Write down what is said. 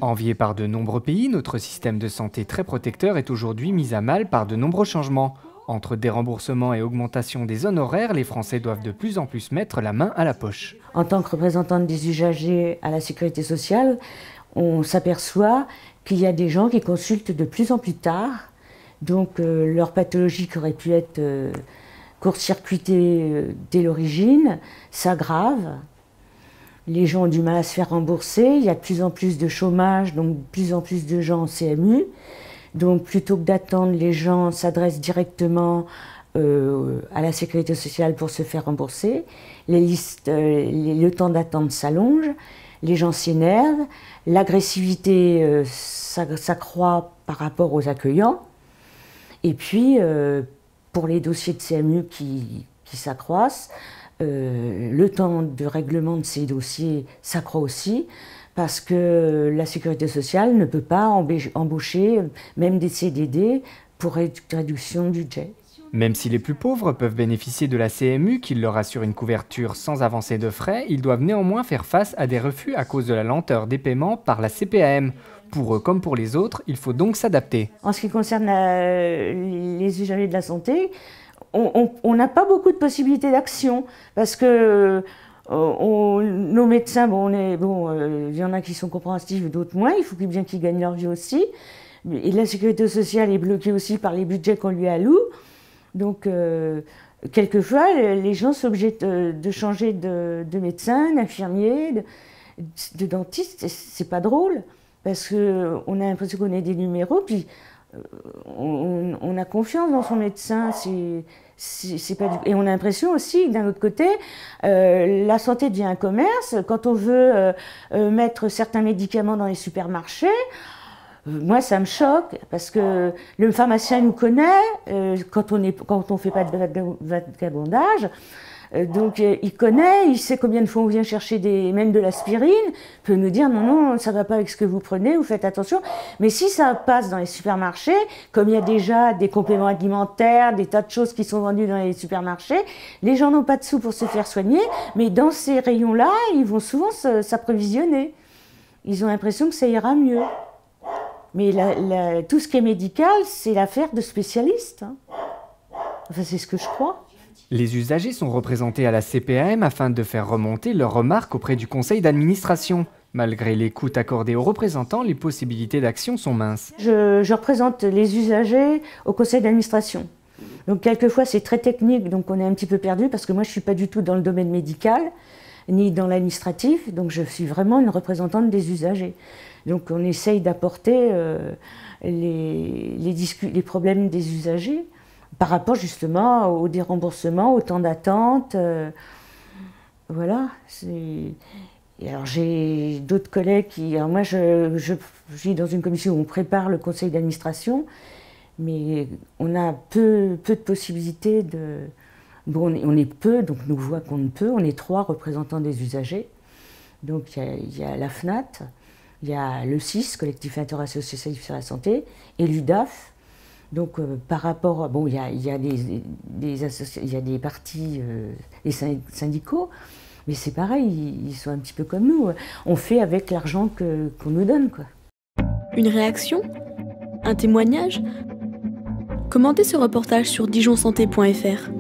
Envié par de nombreux pays, notre système de santé très protecteur est aujourd'hui mis à mal par de nombreux changements. Entre déremboursements et augmentation des honoraires, les Français doivent de plus en plus mettre la main à la poche. En tant que représentante des usagers à la sécurité sociale, on s'aperçoit qu'il y a des gens qui consultent de plus en plus tard. Donc leur pathologie qui aurait pu être court-circuitée dès l'origine s'aggrave. Les gens ont du mal à se faire rembourser, il y a de plus en plus de chômage, donc de plus en plus de gens en CMU. Donc plutôt que d'attendre, les gens s'adressent directement à la sécurité sociale pour se faire rembourser. Le temps d'attente s'allonge, les gens s'énervent, l'agressivité s'accroît par rapport aux accueillants. Et puis, pour les dossiers de CMU qui s'accroissent, le temps de règlement de ces dossiers s'accroît aussi parce que la sécurité sociale ne peut pas embaucher même des CDD pour réduction du budget. Même si les plus pauvres peuvent bénéficier de la CMU qui leur assure une couverture sans avancée de frais, ils doivent néanmoins faire face à des refus à cause de la lenteur des paiements par la CPAM. Pour eux comme pour les autres, il faut donc s'adapter. En ce qui concerne les usagers de la santé, on n'a pas beaucoup de possibilités d'action parce que nos médecins, il y en a qui sont compréhensifs, d'autres moins, il faut bien qu'ils gagnent leur vie aussi. Et la sécurité sociale est bloquée aussi par les budgets qu'on lui alloue. Donc, quelquefois, les gens sont obligés de changer de médecin, d'infirmier, de dentiste. C'est pas drôle parce qu'on a l'impression qu'on est des numéros, puis on a confiance dans son médecin. Et on a l'impression aussi que d'un autre côté, la santé devient un commerce. Quand on veut mettre certains médicaments dans les supermarchés, moi, ça me choque parce que le pharmacien nous connaît quand on fait pas de vagabondage. Donc, il connaît, il sait combien de fois on vient chercher même de l'aspirine. Il peut nous dire non, ça va pas avec ce que vous prenez, vous faites attention. Mais si ça passe dans les supermarchés, comme il y a déjà des compléments alimentaires, des tas de choses qui sont vendues dans les supermarchés, les gens n'ont pas de sous pour se faire soigner, mais dans ces rayons-là, ils vont souvent s'approvisionner. Ils ont l'impression que ça ira mieux. Mais tout ce qui est médical, c'est l'affaire de spécialistes. Enfin, c'est ce que je crois. Les usagers sont représentés à la CPAM afin de faire remonter leurs remarques auprès du conseil d'administration. Malgré l'écoute accordée aux représentants, les possibilités d'action sont minces. Je représente les usagers au conseil d'administration. Donc quelquefois c'est très technique, donc on est un petit peu perdu parce que moi je ne suis pas du tout dans le domaine médical, ni dans l'administratif, donc je suis vraiment une représentante des usagers. Donc on essaye d'apporter les problèmes des usagers par rapport justement au déremboursement, au temps d'attente. Voilà. Et alors j'ai d'autres collègues qui... Alors moi je suis dans une commission où on prépare le conseil d'administration, mais on a peu de possibilités de... Bon, on est peu, donc nous voit qu'on ne peut. On est 3 représentants des usagers. Donc il y a la FNAT, il y a le CIS, Collectif Interassociatif sur la Santé, et l'UDAF. Donc par rapport, bon, il y a des partis, des syndicaux, mais c'est pareil, ils sont un petit peu comme nous. On fait avec l'argent qu'on nous donne, quoi. Une réaction? Un témoignage? Commentez ce reportage sur dijonsanté.fr.